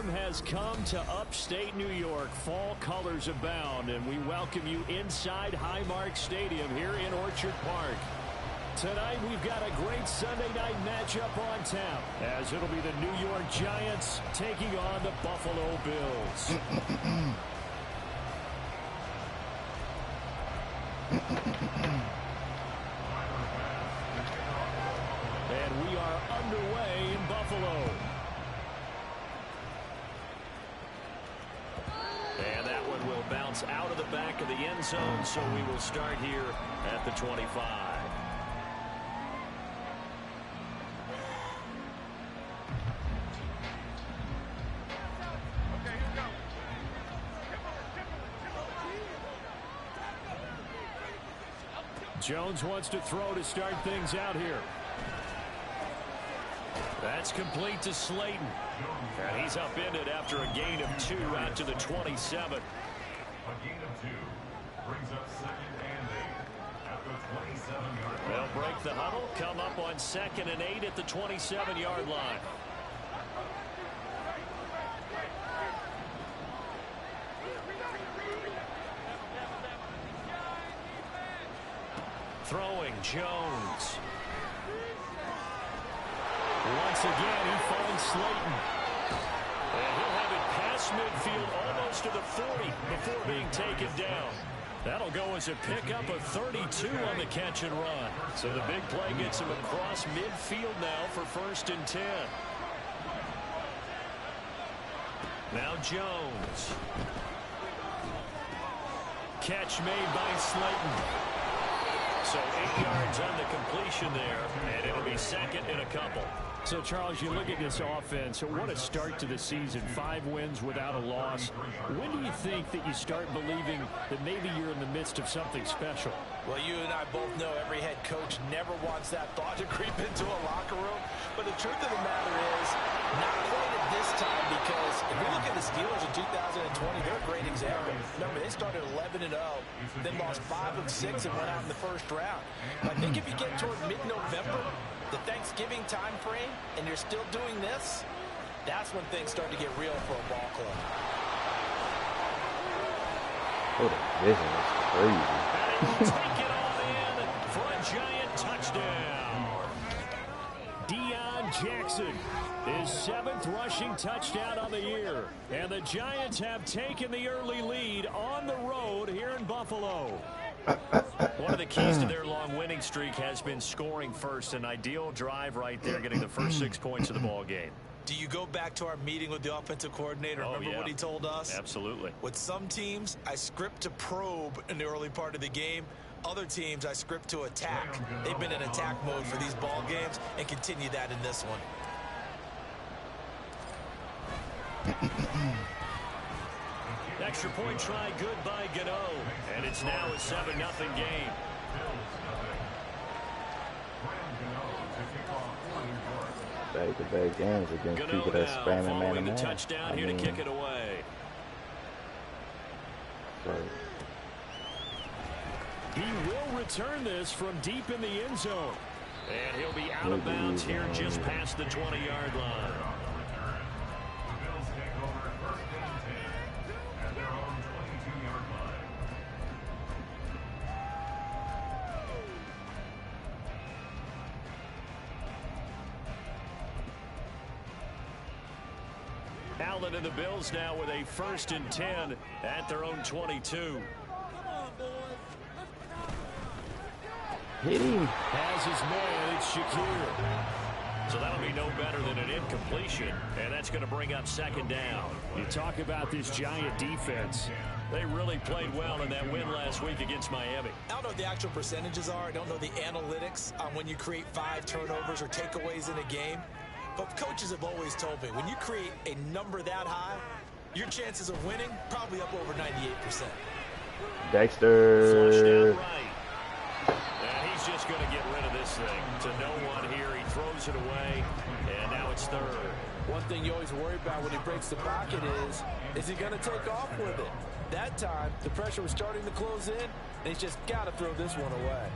Autumn has come to upstate New York. Fall colors abound, and we welcome you inside Highmark Stadium here in Orchard Park. Tonight, we've got a great Sunday night matchup on tap, as it'll be the New York Giants taking on the Buffalo Bills. And we are underway in Buffalo. And that one will bounce out of the back of the end zone, so we will start here at the 25. Jones wants to throw to start things out here. That's complete to Slayton. And he's upended after a gain of 2 out to the 27. A gain of 2 brings up 2nd and 8 at the 27-yard line. They'll break the huddle, come up on 2nd and 8 at the 27-yard line. Throwing Jones. Once again, he finds Slayton. And he'll have it past midfield almost to the 40 before being taken down. That'll go as a pickup of 32 on the catch and run. So the big play gets him across midfield now for 1st and 10. Now Jones. Catch made by Slayton. So 8 yards on the completion there, and it'll be 2nd and a couple. So, Charles, you look at this offense, what a start to the season. 5 wins without a loss. When do you think that you start believing that maybe you're in the midst of something special? Well, you and I both know every head coach never wants that thought to creep into a locker room. But the truth of the matter is, not quite at this time, because if we look at the Steelers in 2020, they're a great example. Remember, they started 11-0, then lost 5 of 6 and went out in the 1st round. I think if you get toward mid-November, the Thanksgiving time frame, and you're still doing this, that's when things start to get real for a ball club. Oh, the vision is crazy. Take it all in for a Giant touchdown. Deion Jackson, his 7th rushing touchdown on the year. And the Giants have taken the early lead on the road here in Buffalo. One of the keys to their long winning streak has been scoring first. An ideal drive right there, getting the first 6 points of the ball game. Do you go back to our meeting with the offensive coordinator? Remember what he told us? Absolutely. With some teams, I script to probe in the early part of the game. Other teams, I script to attack. They've been in attack mode for these ball games and continue that in this one. Extra point try good by Gano. And it's now a 7-0 game. Back-to-back games against people that spamming man-to-man. Touchdown here to kick it away. Sorry. He will return this from deep in the end zone. And he'll be out of bounds here just past the 20-yard line. Allen and the Bills now with a 1st and 10 at their own 22. Hit him. Has his man, it's Shakir. So that'll be no better than an incompletion, and that's going to bring up 2nd down. You talk about this Giant defense. They really played well in that win last week against Miami. I don't know what the actual percentages are. I don't know the analytics on when you create 5 turnovers or takeaways in a game. But coaches have always told me, when you create a number that high, your chances of winning probably up over 98%. Dexter. Flushed out right. And he's just going to get rid of this thing. To no one here. He throws it away, and now it's 3rd. One thing you always worry about when he breaks the pocket is he going to take off with it? That time, the pressure was starting to close in, and he's just got to throw this one away.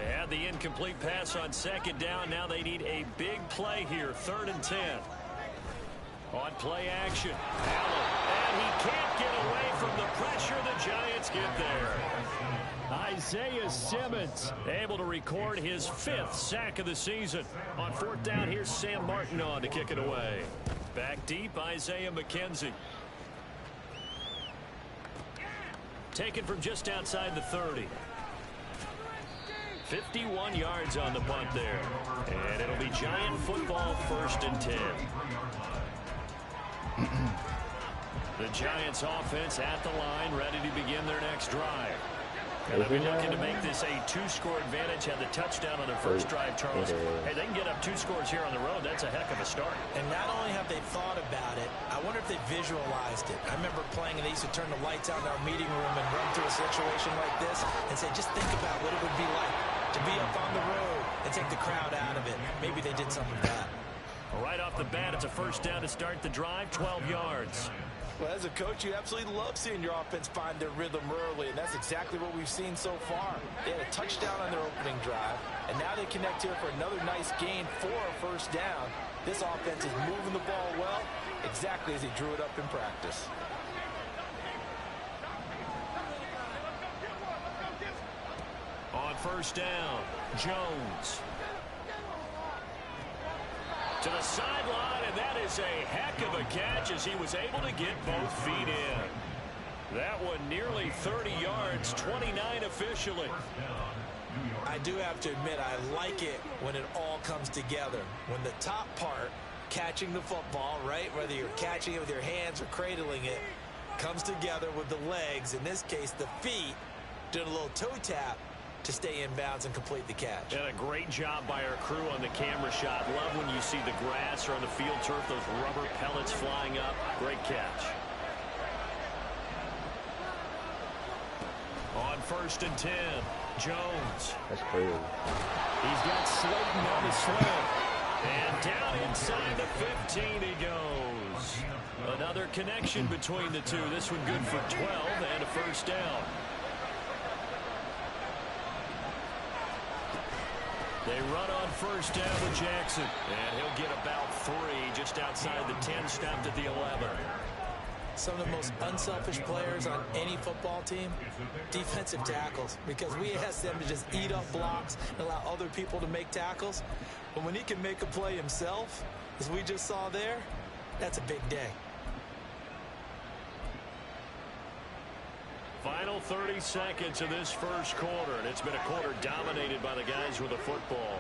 They had the incomplete pass on second down. Now they need a big play here, 3rd and 10. On play action, Allen, and he can't get away from the pressure. The Giants get there. Isaiah Simmons able to record his 5th sack of the season. On 4th down, here's Sam Martin on to kick it away. Back deep, Isaiah McKenzie. Taken from just outside the 30. 51 yards on the punt there. And it'll be Giant football, 1st and 10. The Giants offense at the line, ready to begin their next drive. And they'll be looking to make this a 2-score advantage. Had the touchdown on their first drive, Charles. Hey, they can get up 2 scores here on the road. That's a heck of a start. And not only have they thought about it, I wonder if they visualized it. I remember playing, and they used to turn the lights out in our meeting room and run through a situation like this and say, just think about what it would be like to be up on the road and take the crowd out of it. Maybe they did something like that. Right off the bat, it's a 1st down to start the drive, 12 yards. Well, as a coach, you absolutely love seeing your offense find their rhythm early, and that's exactly what we've seen so far. They had a touchdown on their opening drive, and now they connect here for another nice gain for a 1st down. This offense is moving the ball well, exactly as he drew it up in practice. On 1st down, Jones. To the sideline, and that is a heck of a catch as he was able to get both feet in. That one nearly 30 yards, 29 officially. I do have to admit, I like it when it all comes together. When the top part, catching the football, right, whether you're catching it with your hands or cradling it, comes together with the legs, in this case the feet, doing a little toe tap to stay in bounds and complete the catch. And a great job by our crew on the camera shot. Love when you see the grass or on the field turf, those rubber pellets flying up. Great catch. On 1st and 10, Jones. That's crazy. He's got Slayton on the slant. And down inside the 15 he goes. Another connection between the two. This one good for 12 and a 1st down. They run on 1st down with Jackson. And he'll get about 3 just outside the 10, stopped at the 11. Some of the most unselfish players on any football team, defensive tackles, because we ask them to just eat up blocks and allow other people to make tackles. But when he can make a play himself, as we just saw there, that's a big day. Final 30 seconds of this 1st quarter, and it's been a quarter dominated by the guys with the football.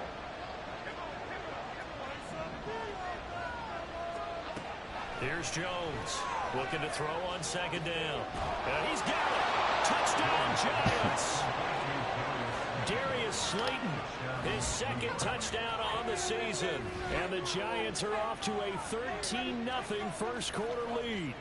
Here's Jones, looking to throw on 2nd down. And he's got it! Touchdown, Giants! Darius Slayton, his 2nd touchdown on the season. And the Giants are off to a 13-0 1st quarter lead.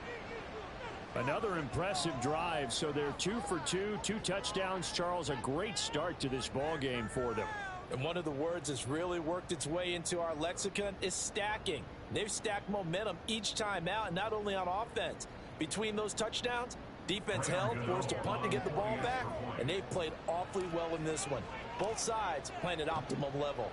Another impressive drive, so they're 2 for 2, 2 touchdowns. Charles, a great start to this ball game for them. And one of the words that's really worked its way into our lexicon is stacking. They've stacked momentum each time out, and not only on offense. Between those touchdowns, defense held, forced to punt to get the ball back, and they've played awfully well in this one. Both sides playing at optimum level.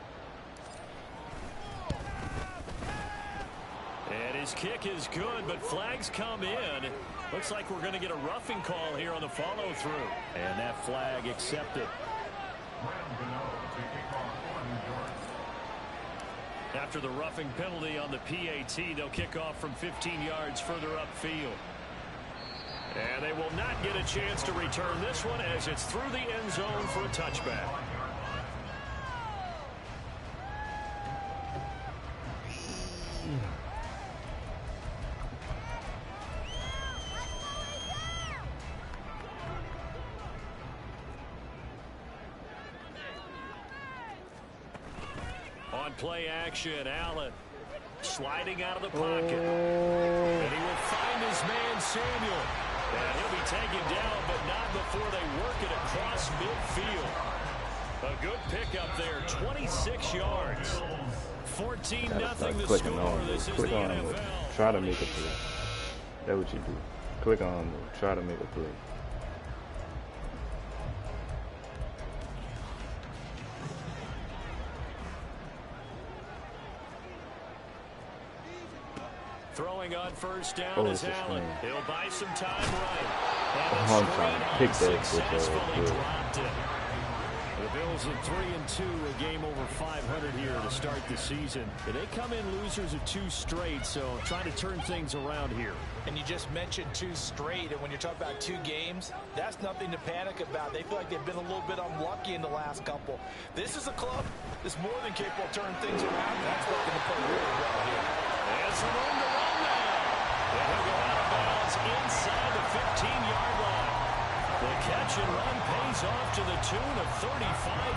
And his kick is good, but flags come in. Looks like we're going to get a roughing call here on the follow-through. And that flag accepted. After the roughing penalty on the PAT, they'll kick off from 15 yards further upfield. And they will not get a chance to return this one as it's through the end zone for a touchback. On play action, Allen sliding out of the pocket. And he will find his man, Samuel. And he'll be taken down, but not before they work it across midfield. A good pickup there, 26 yards. 14-0 the score. This is the NFL. Try to make a play. That's what you do. Click on them. Try to make a play. Throwing on first down is Allen. He'll buy some time right. And I'm trying to pick that successfully dropped it. The Bills at 3-2, a game over 500 here to start the season. They come in losers of 2 straight, so trying to turn things around here. And you just mentioned 2 straight, and when you're talking about 2 games, that's nothing to panic about. They feel like they've been a little bit unlucky in the last couple. This is a club that's more than capable of turning things around. That's looking to play really well here. There's some room to run now. And he'll go out of bounds inside the 15-yard line. The catch and run pays off to the tune of 35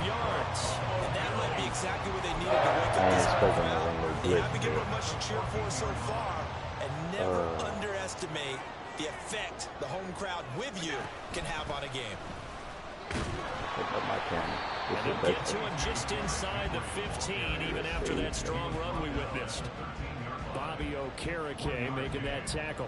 yards. And that might be exactly what they needed to wake up this crowd. They haven't given them much to cheer for so far. And never underestimate the effect the home crowd with you can have on a game. Pick up my camera. And they'll get to him just inside the 15, even after that strong run we witnessed. Bobby Okereke making that tackle.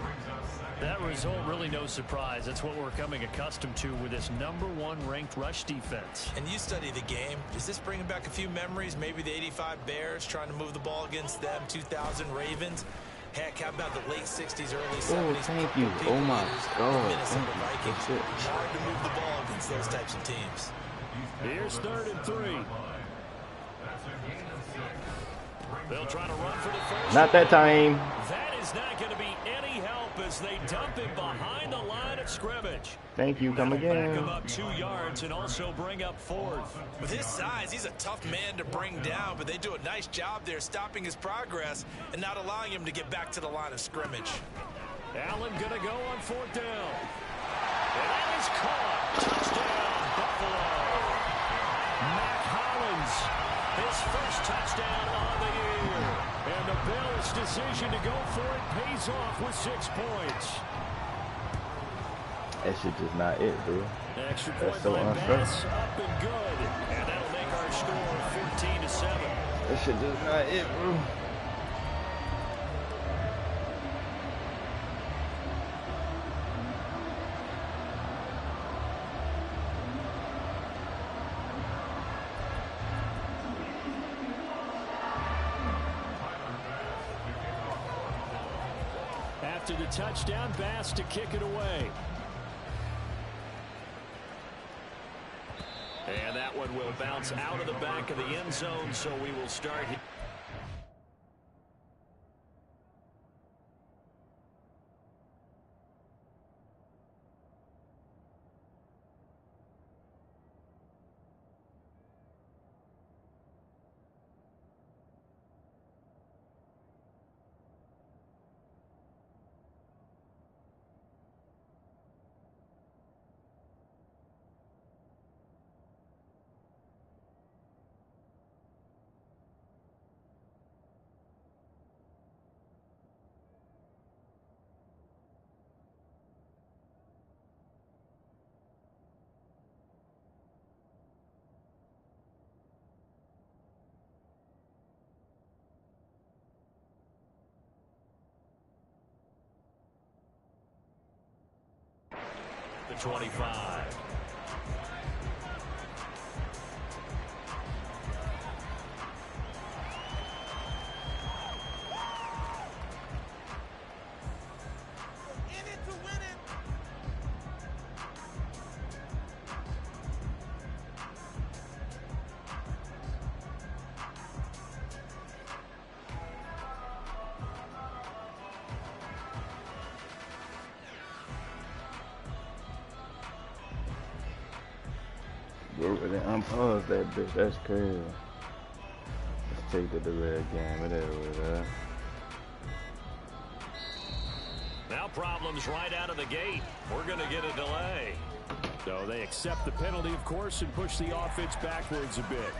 That result really no surprise. That's what we're coming accustomed to with this #1 ranked rush defense. And you study the game. Is this bringing back a few memories? Maybe the '85 Bears trying to move the ball against them, 2000 Ravens. Heck, how about the late 60s, early 70s? Oh, thank you. Oh, my God. Minnesota Vikings. Hard to move the ball against those types of teams. Here's 3rd and 3. They'll try to run for the first. Not that time. That is not going to be any help as they dump it behind the line of scrimmage. Thank you. Come Back again. him up 2 yards and also bring up 4th. With his size, he's a tough man to bring down, but they do a nice job there stopping his progress and not allowing him to get back to the line of scrimmage. Allen going to go on 4th down. And that is caught. Touchdown, Buffalo. Mac Hollins, his first touchdown on the year. And the Bills' decision to go for it pays off with 6 points. That shit just not it, bro. Extra That's point so by unfair. Bass, up and good. And that'll make our score 14-7. That shit just not it, bro. After the touchdown, Bass to kick it away. And that one will bounce out of the back of the end zone, so we will start here. The 25. Bro, really unpause that bitch. That's crazy. Let's take the delay game. Whatever. Now problems right out of the gate. We're going to get a delay. So they accept the penalty, of course, and push the offense backwards a bit.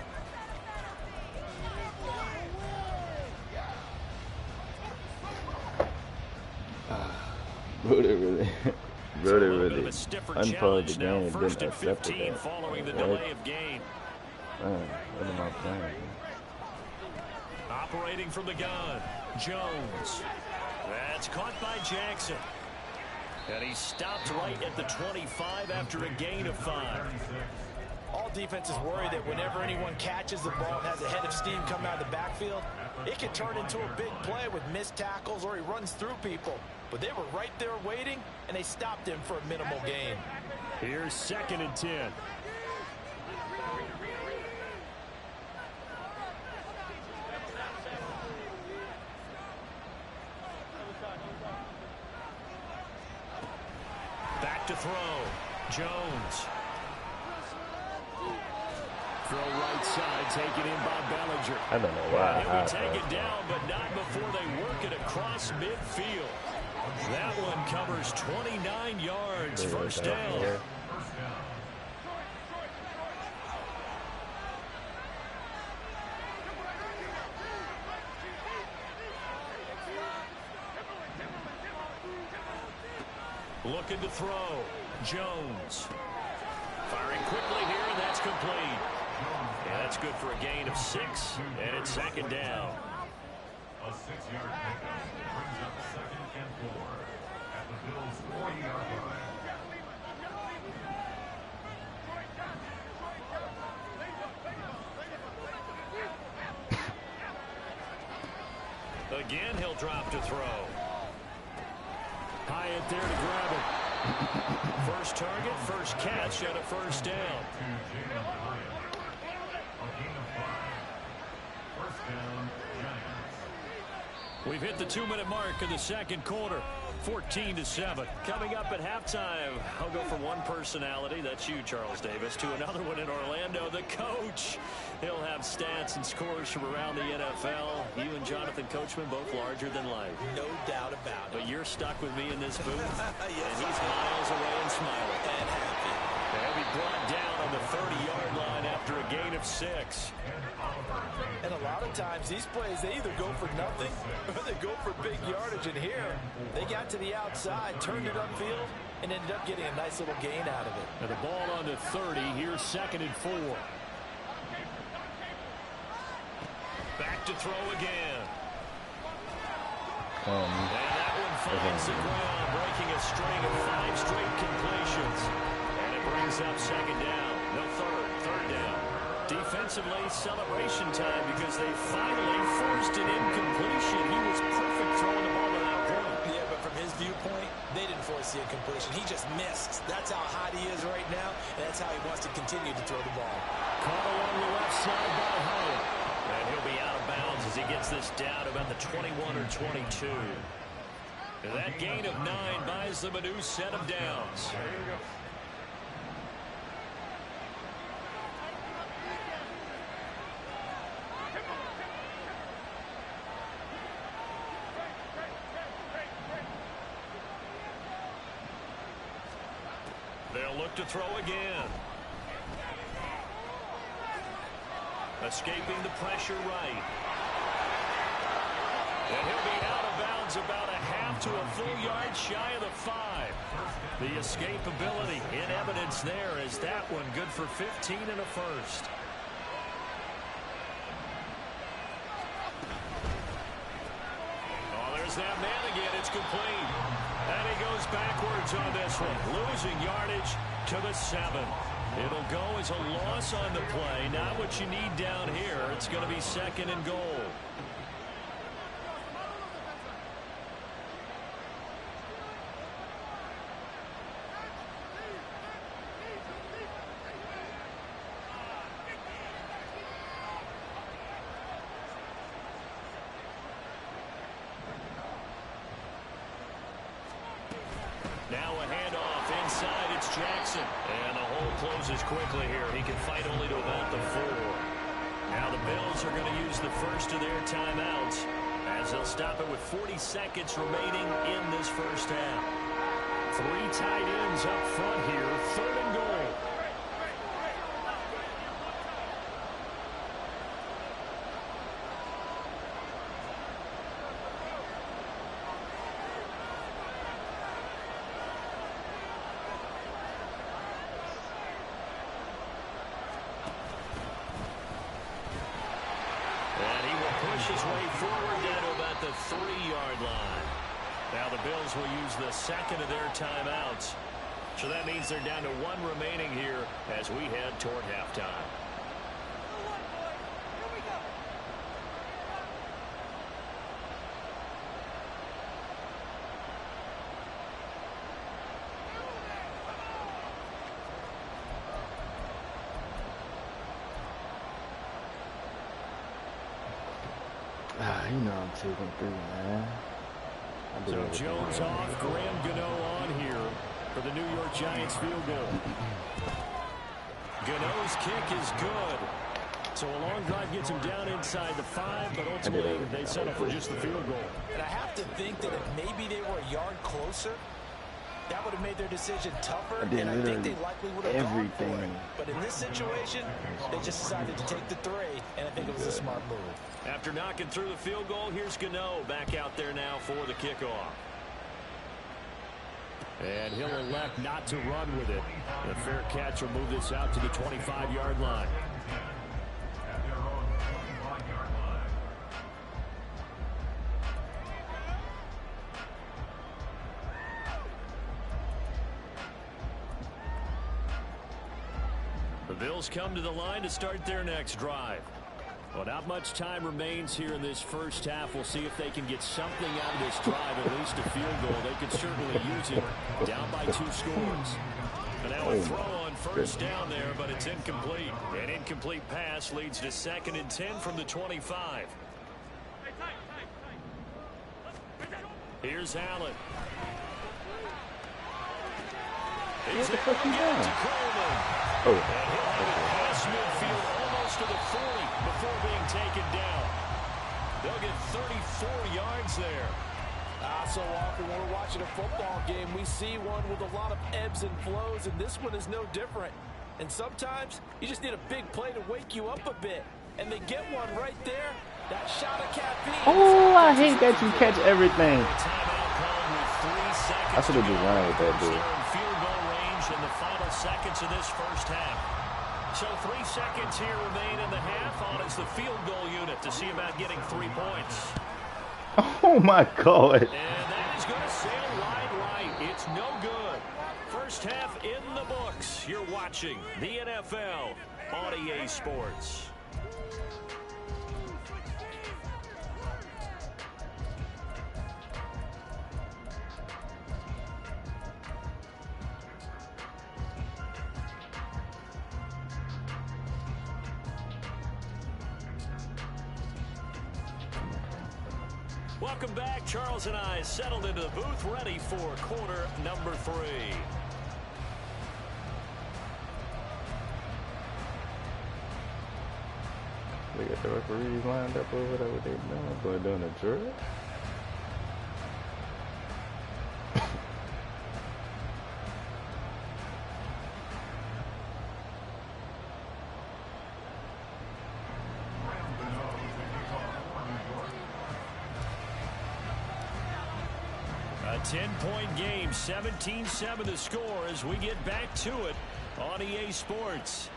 Bro, they really unpause the game and First didn't and accept 15 it. following the delay of game. What am I playing? Operating from the gun, Jones. That's caught by Jackson. And he stopped right at the 25 after a gain of 5. All defenses worry that whenever anyone catches the ball and has a head of steam coming out of the backfield, it can turn into a big play with missed tackles or he runs through people. But they were right there waiting, and they stopped him for a minimal gain. Here's 2nd and 10. Back to throw. Jones. Throw right side, taken in by Bellinger. I don't know why. He'll be taken down, but not before they work it across midfield. That one covers 29 yards. First down. Looking to throw. Jones. Firing quickly here, and that's complete. Yeah, that's good for a gain of 6, and it's 2nd down. A 6-yard pickup brings up 2nd and 4 at the Bills' 40-yard line. Again, he'll drop to throw. Hyatt there to grab it. First target, first catch, and a first down. We've hit the 2-minute mark of the 2nd quarter. 14-7. Coming up at halftime, I'll go from one personality, that's you, Charles Davis, to another one in Orlando, the coach. He'll have stats and scores from around the NFL. You and Jonathan Coachman, both larger than life. No doubt about it. But you're stuck with me in this booth, Yes, and he's miles away and smiling. And happy. He'll be brought down on the 30-yard line after a gain of 6. And a lot of times, these plays, they either go for nothing or they go for big yardage. And here, they got to the outside, turned it upfield, and ended up getting a nice little gain out of it. And the ball on the 30. Here's 2nd and 4. Back to throw again. And that one finds the ground, breaking a string of 5 straight completions. And it brings up 2nd down. No, third down. Defensively, celebration time because they finally forced an incompletion. He was perfect throwing the ball to that point. Yeah, but from his viewpoint, they didn't force the incompletion. He just missed. That's how hot he is right now, and that's how he wants to continue to throw the ball. Caught along the left side by Hyatt. And he'll be out of bounds as he gets this down about the 21 or 22. And that gain of 9 buys them a new set of downs. They'll look to throw again. Escaping the pressure right. And he'll be out of bounds about a half to a full yard shy of the 5. The escapability in evidence there as that one good for 15 and a first. Oh, there's that man again. It's complete. And he goes backwards on this one, losing yardage to the 7. It'll go as a loss on the play. Not what you need down here. It's going to be 2nd and goal. Now a handoff inside. It's Jackson. And the hole closes quickly here. He can fight only to about the 4. Now the Bills are going to use the first of their timeouts as they'll stop it with 40 seconds remaining in this first half. 3 tight ends up front here. 3rd and goal. His way forward down to about the 3-yard line. Now the Bills will use the 2nd of their timeouts So that means they're down to 1 remaining here as we head toward halftime. You know I'm taking 3, man. So Jones off, Graham Gano on here for the New York Giants field goal. Gano's kick is good. So a long drive gets him down inside the 5, but ultimately they settle for just the field goal. And I have to think that if maybe they were a yard closer, that would have made their decision tougher, and I think they likely would have gone for it. But in this situation, they just decided to take the 3, and I think it was a smart move. After knocking through the field goal, here's Gano back out there now for the kickoff. And he'll elect not to run with it. The fair catch will move this out to the 25-yard line. The Bills come to the line to start their next drive. Well, not much time remains here in this first half. We'll see if they can get something out of this drive, at least a field goal. They could certainly use it. Down by 2 scores. And now a throw on first down there, but it's incomplete. An incomplete pass leads to 2nd and 10 from the 25. Here's Allen. He's able to get it to Coleman. And he'll have it past midfield almost to the 40 before being taken down. They'll get 34 yards there. So often when we're watching a football game, we see one with a lot of ebbs and flows, and this one is no different. And sometimes you just need a big play to wake you up a bit. And they get one right there. That shot of caffeine. Oh, I hate that you catch everything. I should have just ran with that, dude. Field goal range in the final seconds of this first half. So 3 seconds here remain in the half. On is the field goal unit to see about getting 3 points. Oh my God. And that is going to sail right. It's no good. First half in the books. You're watching the NFL on EA Sports. Welcome back. Charles and I settled into the booth, ready for quarter number 3. We got the referees lined up over there. What they doing? Going doing a drill? A 10-point game, 17-7 the score as we get back to it on EA Sports.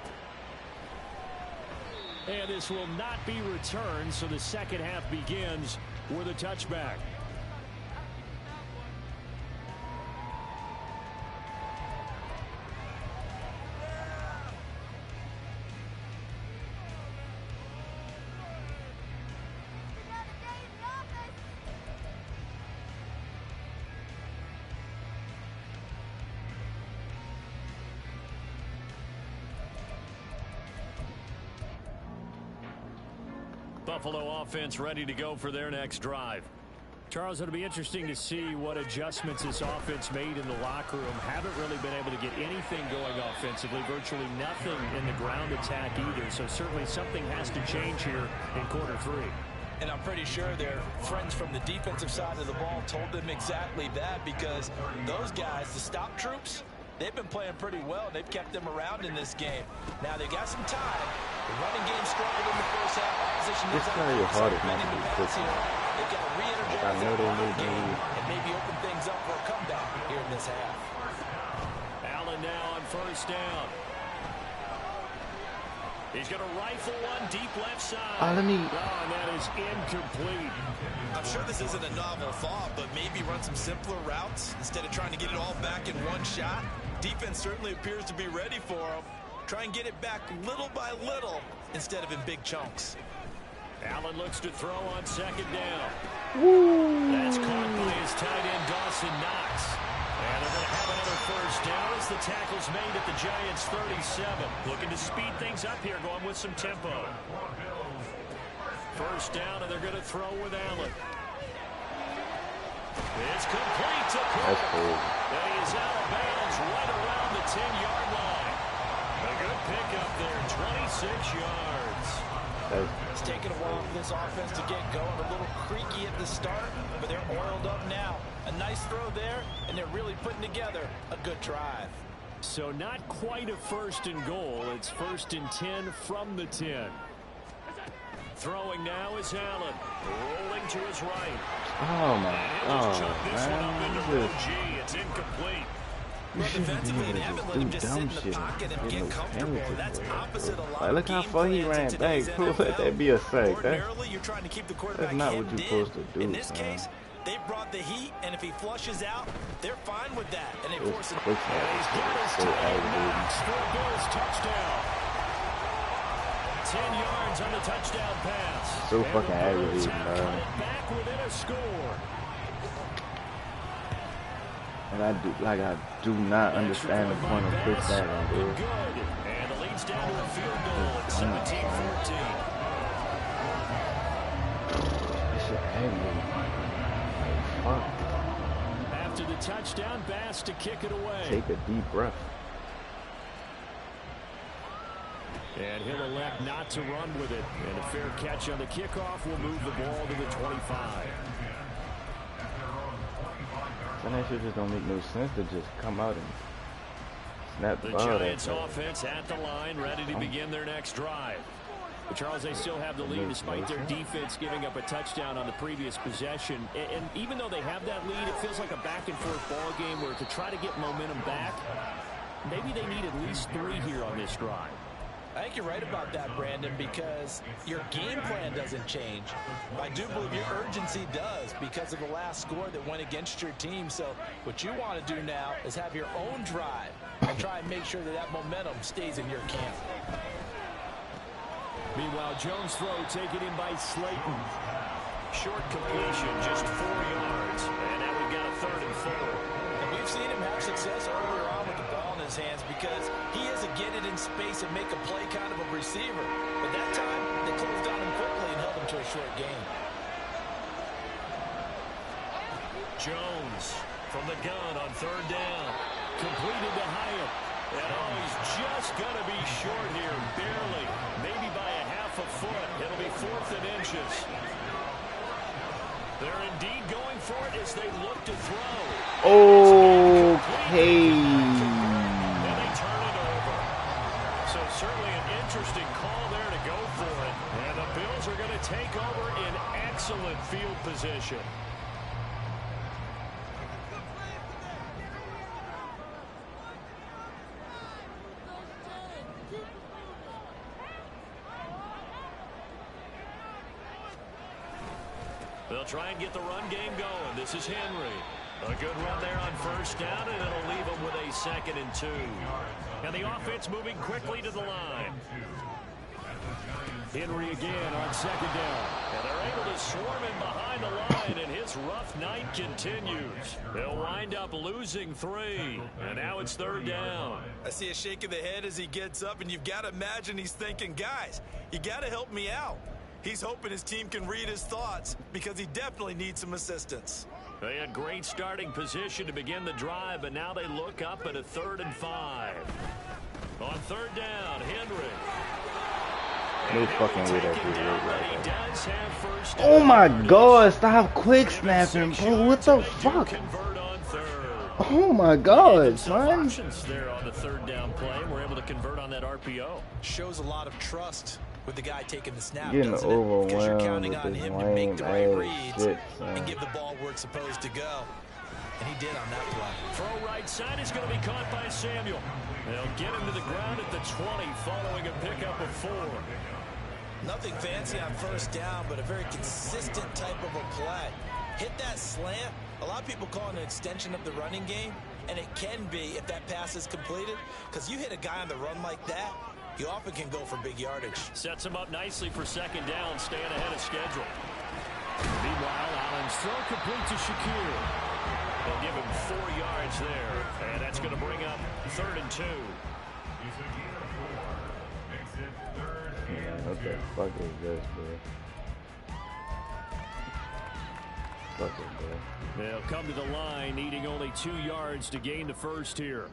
And this will not be returned, so the second half begins with a touchback. Buffalo offense ready to go for their next drive. Charles, it'll be interesting to see what adjustments this offense made in the locker room. Haven't really been able to get anything going offensively, virtually nothing in the ground attack either. So certainly something has to change here in quarter 3. And I'm pretty sure their friends from the defensive side of the ball told them exactly that, because those guys, the stop troops, they've been playing pretty well. They've kept them around in this game. Now they've got some time. The running game struggled in the first half. Opposition This guy is hard enough to be pushing. They've got to re-energize I know they need game and maybe open things up for a comeback here in this half. Allen now on first down. He's going to rifle one deep left side. Let me. Oh, and that is incomplete. I'm sure this isn't a novel thought, but maybe run some simpler routes instead of trying to get it all back in one shot. Defense certainly appears to be ready for him. Try and get it back little by little instead of in big chunks. Allen looks to throw on second down. Woo. That's caught by his tight end, Dawson Knox. And they're going to have another first down as the tackle's made at the Giants' 37. Looking to speed things up here, going with some tempo. First down, and they're going to throw with Allen. It's complete to Cook. That's cool. And he is out of bounds right around the 10-yard line. A good pickup there, 26 yards. It's taken a while for this offense to get going. A little creaky at the start, but they're oiled up now. A nice throw there, and they're really putting together a good drive. So not quite a first and goal. It's first and 10 from the 10. Throwing now is Allen. Rolling to his right. Oh my God, man. It's incomplete. Well, defensively, they haven't let him just sit in the pocket and get comfortable. That's opposite a lot Look of how game far he plans in ran today's back. Let NFL. that be a sack. Ordinarily, you're trying to keep the quarterback That's not what hemmed you're supposed to do, in this son. case, they brought the heat, and if he flushes out, they're fine with that, and they force it. He's got his So tight end aggravating. Knox for a Bills touchdown. 10 yards on the touchdown pass. So And fucking the Bills aggravating, have man. cut it back within a score. And I do not understand the point of Chris Allen, dude. Good. And the lead's down to a field goal at 17-14. That shit aggravating. Like, fuck. After the touchdown, Bass to kick it away. Take a deep breath. And he'll elect not to run with it. And a fair catch on the kickoff will move the ball to the 25. And that shit just don't make no sense to just come out and snap the The ball. Giants offense at the line, ready to begin their next drive. But Charles, they still have the lead despite their defense giving up a touchdown on the previous possession. And even though they have that lead, it feels like a back-and-forth ball game where to try to get momentum back, maybe they need at least 3 here on this drive. I think you're right about that, Brandon, because your game plan doesn't change. I do believe your urgency does because of the last score that went against your team. So what you want to do now is have your own drive and try and make sure that that momentum stays in your camp. Meanwhile, Jones' throw taken in by Slayton. Short completion, just 4 yards. And now we've got a 3rd and 4. And we've seen him have success earlier on with the ball in his hands because he is a get it in space and make a play kind of a receiver. But that time, they closed on him quickly and held him to a short gain. Jones from the gun on 3rd down. Completed to Hyatt. And he's just going to be short here, barely. Maybe by a half a foot. It'll be 4th and inches. They're indeed going for it as they look to throw. Okay. And they turn it over. So certainly an interesting call there to go for it. And the Bills are going to take over in excellent field position. They'll try and get the run game going. This is Henry. A good run there on 1st down, and it'll leave them with a 2nd and 2. And the offense moving quickly to the line. Henry again on 2nd down. And they're able to swarm him behind the line, and his rough night continues. They'll wind up losing 3. And now it's 3rd down. I see a shake of the head as he gets up, and you've got to imagine he's thinking, guys, you got to help me out. He's hoping his team can read his thoughts because he definitely needs some assistance. They had great starting position to begin the drive, but now they look up at a 3rd and 5. On 3rd down, Henry. No fucking way that dude look like He that. does have 1st down. Oh my God, stop quick snapping, bro. What the fuck? Convert on 3rd. Oh my God, Some son. options there on the 3rd down play, and we're able to convert on that RPO. Shows a lot of trust with the guy taking the snap, Getting doesn't it? Because you're overwhelmed counting with on this him to make the right lame reads ass shit, son. and give the ball where it's supposed to go. And he did on that play. Throw right side is going to be caught by Samuel. They'll get him to the ground at the 20 following a pickup of 4. Nothing fancy on 1st down, but a very consistent type of a play. Hit that slant. A lot of people call it an extension of the running game. And it can be if that pass is completed, because you hit a guy on the run like that, you often can go for big yardage. Sets him up nicely for second down, staying ahead of schedule. Meanwhile, Allen's throw complete to Shakir. They'll give him 4 yards there, and that's going to bring up 3rd and 2. What the fuck is this, bro? Fuck it, bro. They'll come to the line, needing only 2 yards to gain the first here.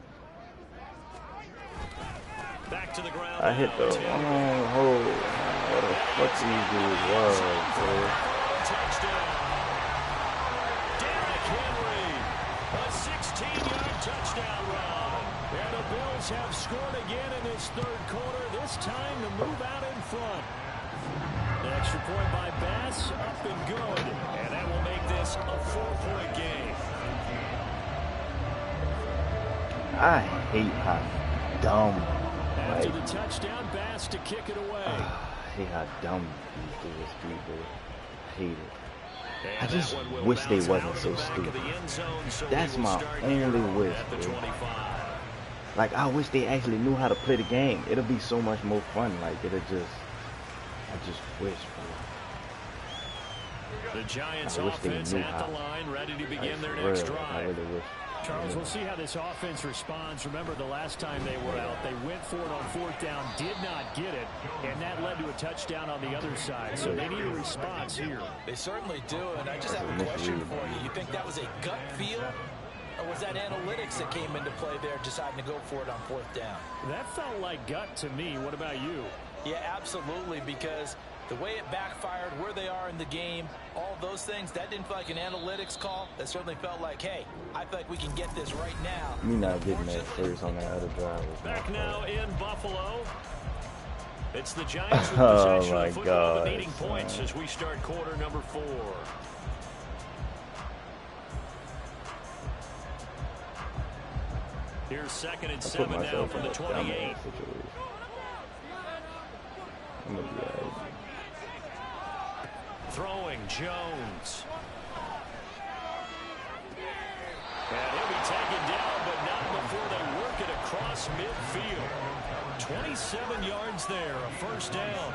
Back to the ground. I hit the wrong hole. What the fuck these dudes was, bro? Touchdown. Derrick Henry, a 16-yard touchdown run. And the Bills have scored again in this 3rd quarter, this time to move out in front. The extra point by Bass, up and good. And that will make this a 4-point game. I hate how dumb. After the touchdown, Bass to kick it away. I hate how dumb these dudes people. I hate it. And I just wish they wasn't so stupid. That's my only wish, bro. Like, I wish they actually knew how to play the game. It'll be so much more fun. Like, I just wish, bro. The Giants offense at the line, ready to begin their next drive. I really wish. Charles, we'll see how this offense responds. Remember, the last time they were out, they went for it on 4th down, did not get it, and that led to a touchdown on the other side. So they need a response here. They certainly do, and I just have a question for you. You think that was a gut feel, or was that analytics that came into play there, deciding to go for it on 4th down? That felt like gut to me. What about you? Yeah, absolutely, because the way it backfired, where they are in the game, all those things, that didn't feel like an analytics call. That certainly felt like, hey, I feel like we can get this right now. Me not getting that first on that other drive. Back now in Buffalo. It's the Giants with possession of football, but needing points as we start quarter number 4. Here's 2nd and 7 now from the 28. I'm gonna be all right. Throwing Jones. And he'll be taken down, but not before they work it across midfield. 27 yards there, a 1st down.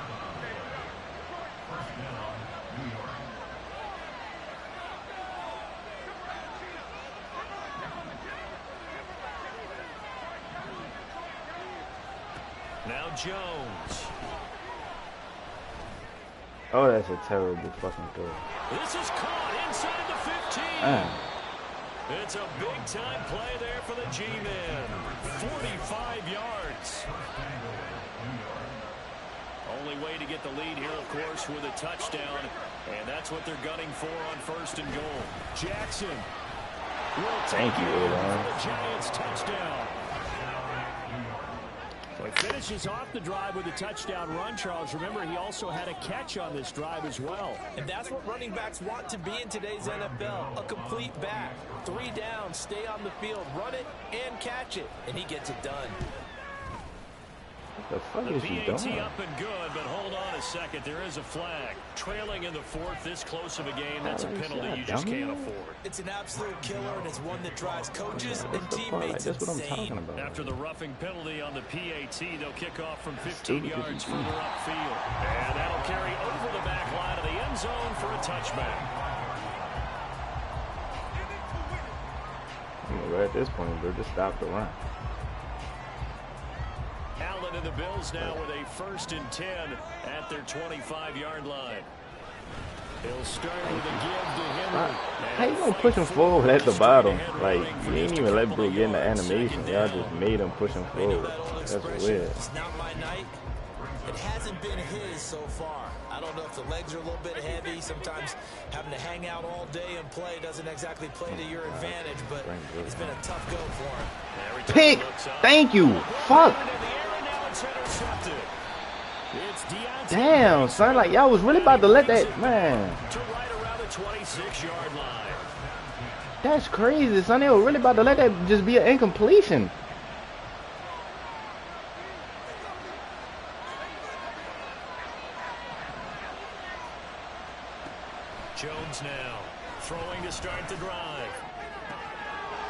Now Jones. Oh, that's a terrible fucking throw. This is caught inside the 15. It's a big-time play there for the G-men. 45 yards. Only way to get the lead here, of course, with a touchdown. And that's what they're gunning for on 1st and goal. Jackson. Thank you, Aaron. The Giants touchdown. So he finishes off the drive with a touchdown run, Charles. Remember, he also had a catch on this drive as well. And that's what running backs want to be in today's NFL, a complete back. 3 down, stay on the field, run it, and catch it. And he gets it done. What the fuck is he PAT doing? up and good, but hold on a second. There is a flag. Trailing in the 4th, this close of a game, that's a penalty you just can't afford. It's an absolute killer, and it's one that drives coaches and That's teammates what I'm insane. talking about. After the roughing penalty on the PAT, they'll kick off from 15 yards further upfield. And that'll carry over the back line of the end zone for a touchback. Right at this point, bro, just stop the run. Allen and the Bills now with a 1st and 10 at their 25-yard line. He'll start with a give to Henry. How you gonna push him forward at the bottom? Like, you didn't even let bro get in the animation. Y'all just made him push him forward. That's weird. It's not my night. It hasn't been his so far. I don't know if the legs are a little bit heavy. Sometimes having to hang out all day and play doesn't exactly play to your advantage, but it's been a tough go for him. Pick! Thank you! Fuck! Damn, son, like y'all was really about to let that, man. That's crazy, son. They were really about to let that just be an incompletion. Jones now throwing to start the drive.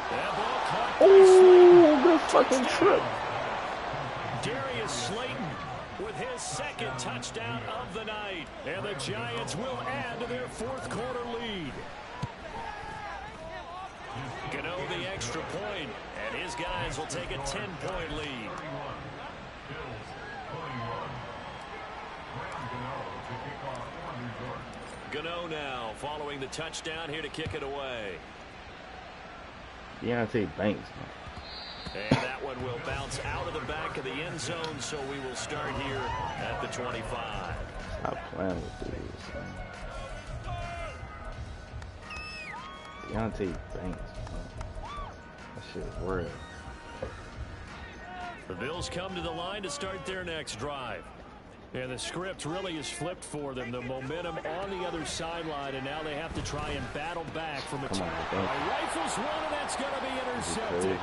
That ball caught Oh, good fucking trip. Darius Slayton with his second touchdown of the night. And the Giants will add to their fourth quarter lead. Gano the extra point, and his guys will take a 10-point lead. Gano now following the touchdown here to kick it away. Deontay Banks. And that one will bounce out of the back of the end zone, so we will start here at the 25. Stop playing with this. Deontay Banks. That shit is weird. The Bills come to the line to start their next drive. And the script really is flipped for them. The momentum on the other sideline, and now they have to try and battle back from a rifles one, and that's going to be intercepted.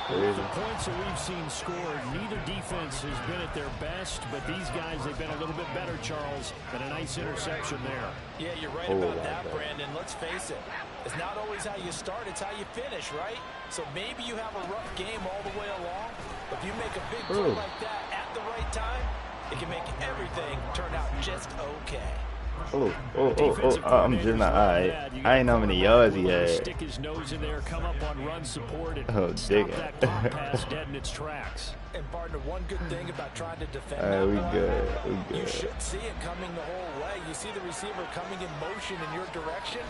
With the points that we've seen scored, neither defense has been at their best, but these guys, they've been a little bit better, Charles, and a nice interception there. Yeah, you're right about that, Brandon. Let's face it. It's not always how you start, it's how you finish, right? So maybe you have a rough game all the way along, but if you make a big play like that at the right time, it can make everything turn out just okay. I'm just not alright. I ain't know how many yards he had. Stick his nose in there, come up on run support, and stop that clock pass dead in its tracks. And partner, one good thing about trying to defend we good. You should see it coming the whole way. You see the receiver coming in motion in your direction.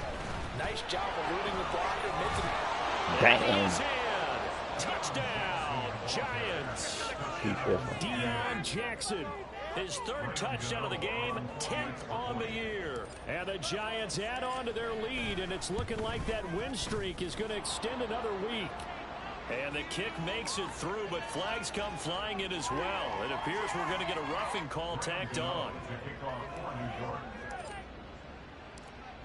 Nice job eluding the blocker, making damn. Touchdown, Giants. Deion Jackson. His third touchdown of the game, 10th on the year. And the Giants add on to their lead, and it's looking like that win streak is going to extend another week. And the kick makes it through, but flags come flying in as well. It appears we're going to get a roughing call tacked on.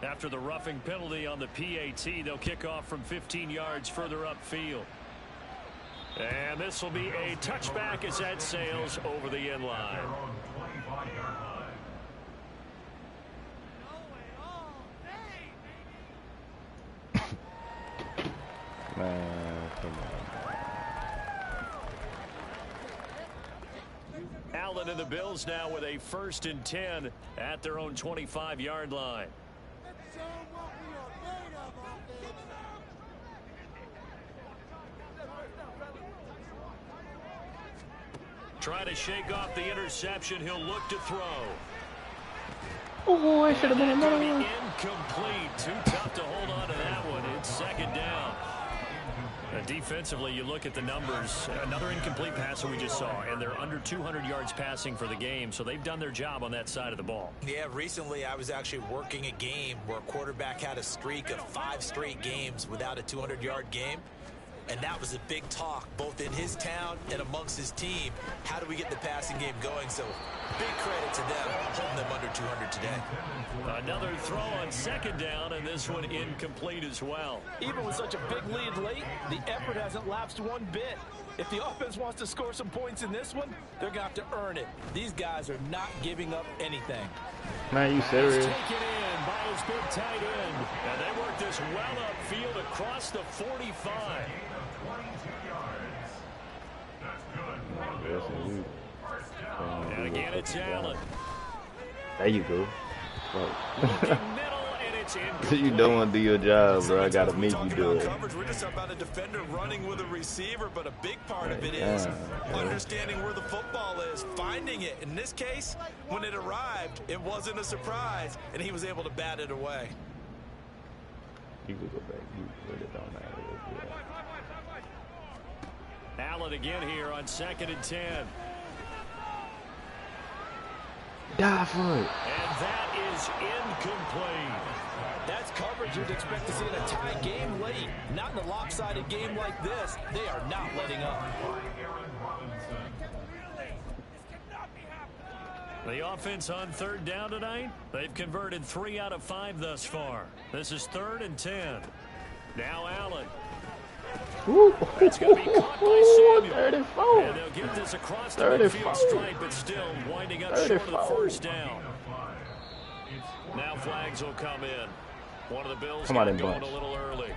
After the roughing penalty on the PAT, they'll kick off from 15 yards further upfield. And this will be a touchback as that sails over the end line. Man, come on. Allen and the Bills now with a 1st and 10 at their own 25-yard line. Trying to shake off the interception. He'll look to throw. Oh, I should have been another one. Incomplete. Too tough to hold on to that one. It's 2nd down. Defensively, you look at the numbers. Another incomplete pass that we just saw, and they're under 200 yards passing for the game, so they've done their job on that side of the ball. Yeah, recently I was actually working a game where a quarterback had a streak of 5 straight games without a 200-yard game. And that was a big talk, both in his town and amongst his team. How do we get the passing game going? So big credit to them, holding them under 200 today. Another throw on 2nd down, and this one incomplete as well. Even with such a big lead late, the effort hasn't lapsed one bit. If the offense wants to score some points in this one, they're going to have to earn it. These guys are not giving up anything. Man, you serious? Taken in by his big tight end. And they work this well upfield across the 45. And again, it's Allen. There you go. Middle, and it's You don't want to do your job, bro. I got to make you do it. We're just talking about a defender running with a receiver, but a big part of it is understanding where the football is, finding it. In this case, when it arrived, it wasn't a surprise, and he was able to bat it away. You could go back. You put it on that. Allen again here on 2nd and 10. Die for it. And that is incomplete. That's coverage you'd expect to see in a tie game late. Not in a lopsided game like this. They are not letting up. The offense on 3rd down tonight. They've converted 3 out of 5 thus far. This is 3rd and 10. Now Allen. That's going to be caught by Samuel. 34. And they'll get this across the midfield stripe, but still winding up short of the 1st down. Now flags will come in. One of the Bills going a little early.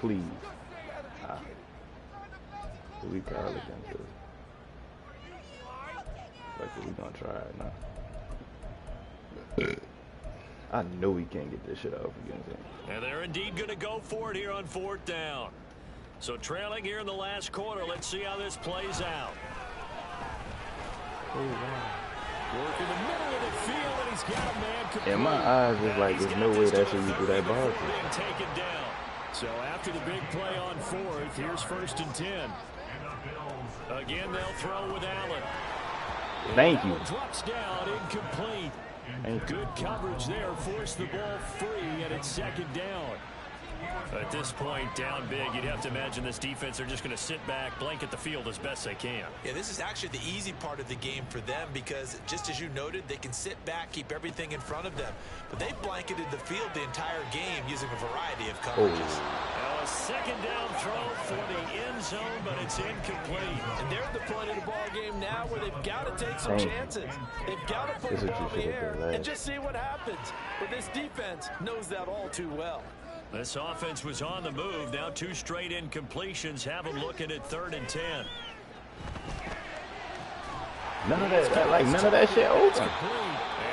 please. Who we call against this? Like, we gonna try it now. I know we can't get this shit off against him. And they're indeed going to go for it here on 4th down. So trailing here in the last quarter. Let's see how this plays out. Oh, wow. Work in the middle of the field, and he's got a man complete. In my eyes, it's like there's no way that's who you do that ball to. Being taken down. So after the big play on 4th, here's 1st and 10. Again, they'll throw with Allen. Thank you. Drops down, incomplete. Good coverage there, forced the ball free, and it's 2nd down. At this point, down big, you'd have to imagine this defense, they're just going to sit back, blanket the field as best they can. Yeah, this is actually the easy part of the game for them because, just as you noted, they can sit back, keep everything in front of them. But they blanketed the field the entire game using a variety of coverages. Now a 2nd down throw for the end zone, but it's incomplete. And they're at the point of the ball game now where they've got to take some chances. They've got to put the ball in the air and just see what happens. But this defense knows that all too well. This offense was on the move. Now 2 straight incompletions have them looking at 3rd and 10. None of that shit open. And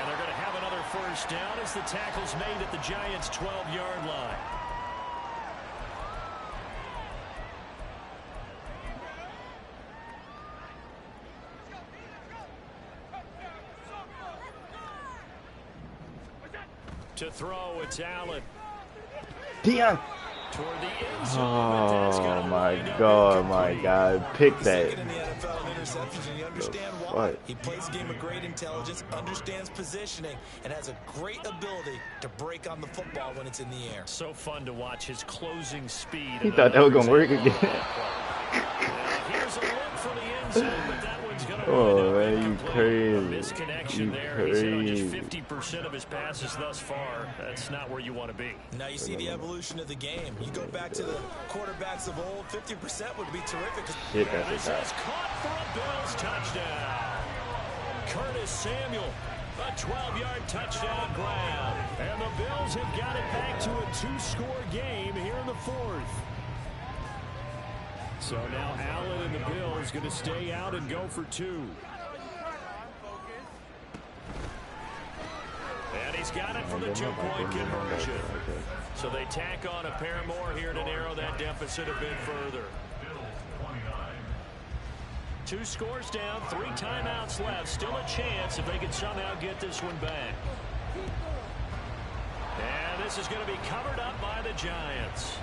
they're going to have another 1st down as the tackle's made at the Giants' 12-yard line. To throw, it's Allen. Deion. Oh my God, pick that. What? He plays a game of great intelligence, understands positioning, and has a great ability to break on the football when it's in the air. So fun to watch his closing speed. He thought that was going to work again. Here's a look for the end zone, but that one's going to oh, man, you crazy. Misconnection there. He's hit on just 50% of his passes thus far. That's not where you want to be. Now you see the evolution of the game. You go back to the quarterbacks of old, 50% would be terrific. Hit that This is caught for a Bills touchdown. Curtis Samuel, a 12-yard touchdown grab. And the Bills have got it back to a 2-score game here in the 4th. So now Allen and the Bills going to stay out and go for 2. And he's got it for the 2-point conversion. So they tack on a pair more here to narrow that deficit a bit further. 2 scores down, 3 timeouts left. Still a chance if they can somehow get this one back. And this is going to be covered up by the Giants.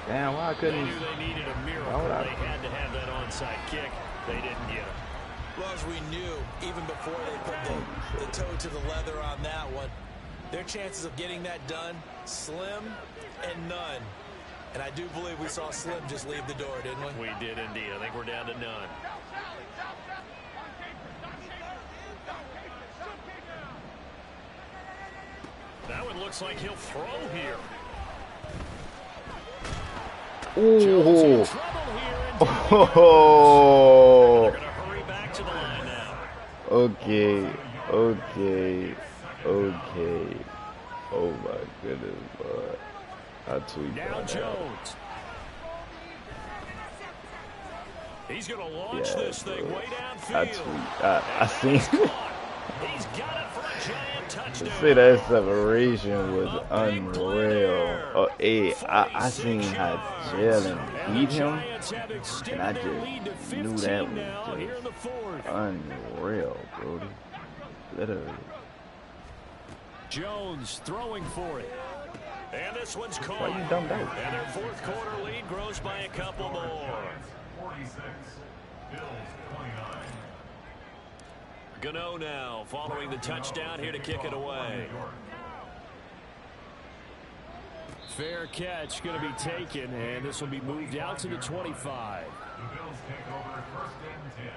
Damn, why couldn't they knew they needed a miracle. They had to have that onside kick. They didn't get it. Well, as we knew, even before they put the toe to the leather on that one, their chances of getting that done, slim and none. And I do believe we saw Slim just leave the door, didn't we? We did indeed. I think we're down to none. That one looks like he'll throw here. Ooh. Oh. They're going to hurry back to the line now. Okay. Oh my goodness, boy. I tweet now Jones. He's going to launch this thing way downfield. I seen it. He's got it for a giant touchdown. To say that separation was unreal. Oh, hey, I seen how Jalen beat him, and I just knew that was just unreal, bro. Literally. Jones throwing for it. And this one's caught. Why you dumped out? And their 4th quarter lead grows by a couple more. 46, Bills 29. Gano now following the touchdown here to kick it away. Fair catch going to be taken, and this will be moved out to the 25. The Bills take over 1st and 10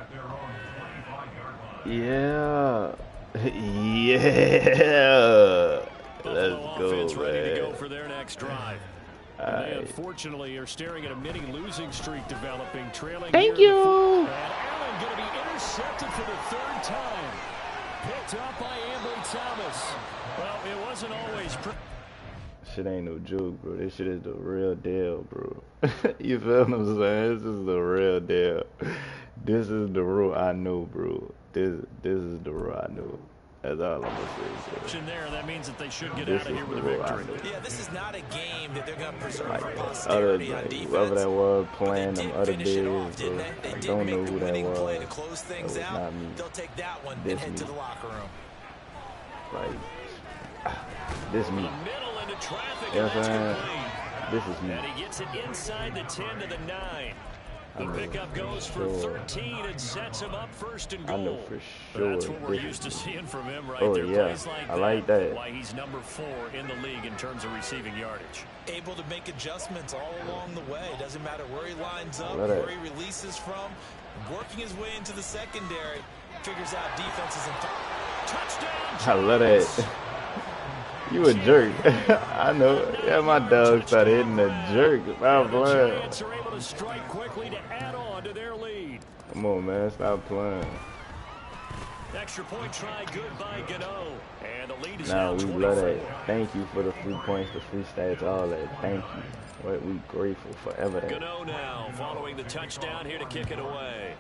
at their own 25-yard line. Yeah. Let's Buffalo offense go, ready man. to go for their next drive. They unfortunately are staring at a mini losing streak developing, trailing. Thank you. And Allen going to be intercepted for the 3rd time. Picked up by Ambry Thomas. Well, it wasn't always. Shit ain't no joke, bro. This shit is the real deal, bro. You feel what I'm saying? This is the real deal. This is the Roraw I know, bro. This is the Roraw I know. That's all I'm gonna say, bro. There, that means that they should get This out of is here with a the Roraw I victory. know. Yeah, this is not a game that they're going to preserve Like for that posterity other, on defense. whoever that was playing them other finish it off, days, didn't bro. they? They I did don't make know the who that winning was. play to close things That was out. not me. They'll take that one This and head me. to the locker room. Like, this me. The middle into traffic, You know and what that's I'm saying? complete. This is me. And he gets it inside the 10 to the 9. The pickup goes for sure. 13 and sets him up first and I know goal. for sure. That's what we're this used to is me. seeing from him right Oh, there. yeah. Plays like I like that. Why he's number 4 in the league in terms of receiving yardage. Able to make adjustments all along the way. Doesn't matter where he lines up, Love that. where he releases from. Working his way into the secondary. Figures out defenses and Touchdown. I love that. You a jerk. I know. Yeah, my dog started hitting a jerk. Stop The playing. Giants are able to strike quickly to add on to their lead. Come on, man. Stop playing. Extra point try good by Gano. And the lead is Now now we 24. love that. Thank you for the free points, the free stats, all that. Thank you. What we grateful forever. That. Gano now following the touchdown here to kick it away.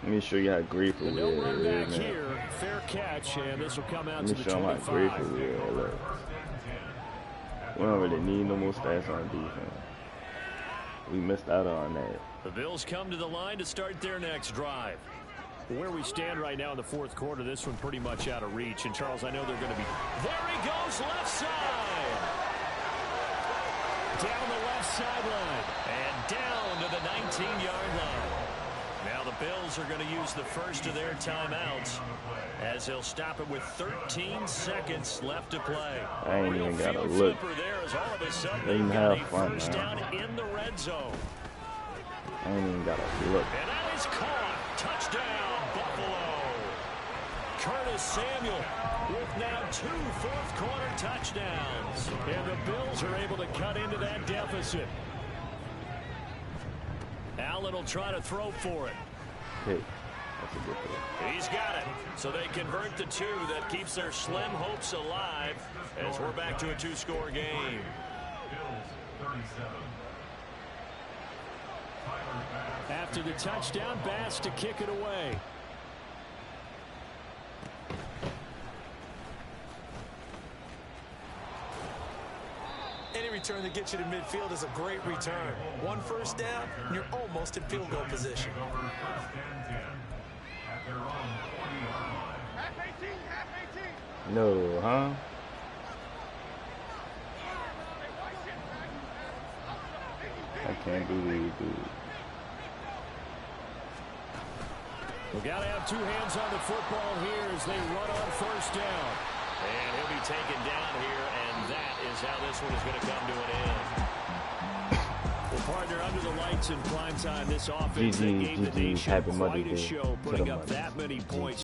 Let me show you how grateful we No run are, back man. here. Fair catch, and this will come out Let to me the show them how 25. grateful we are. Look. We don't really need no more stats on defense. We missed out on that. The Bills come to the line to start their next drive. Where we stand right now in the fourth quarter, this one pretty much out of reach. And, Charles, I know they're going to be... There he goes, left side. Down the left sideline. And down to the 19-yard line. Now the Bills are going to use the first of their timeouts as they'll stop it with 13 seconds left to play. I ain't Real even got to field look. flipper there as all of a sudden Let him they've got have a fun, first man. down in the red zone. I ain't even got to look. And that is caught. Touchdown, Buffalo. Curtis Samuel with now 2 fourth-quarter touchdowns. And the Bills are able to cut into that deficit. Allen will try to throw for it. Hey, that's a good thing. He's got it. So they convert the 2. That keeps their slim hopes alive as we're back to a 2-score game. After the touchdown, Bass to kick it away. any return that gets you to midfield is a great return. 1 first down, and you're almost in field goal position. No, huh? I can't believe, dude. We've got to have 2 hands on the football here as they run on first down. And he'll be taken down here, and that is how this one is going to come to an end. Well, partner, under the lights in prime time, this offense, they gave the nation Happy Mother's quite a Day show, to putting the up mothers. that many points.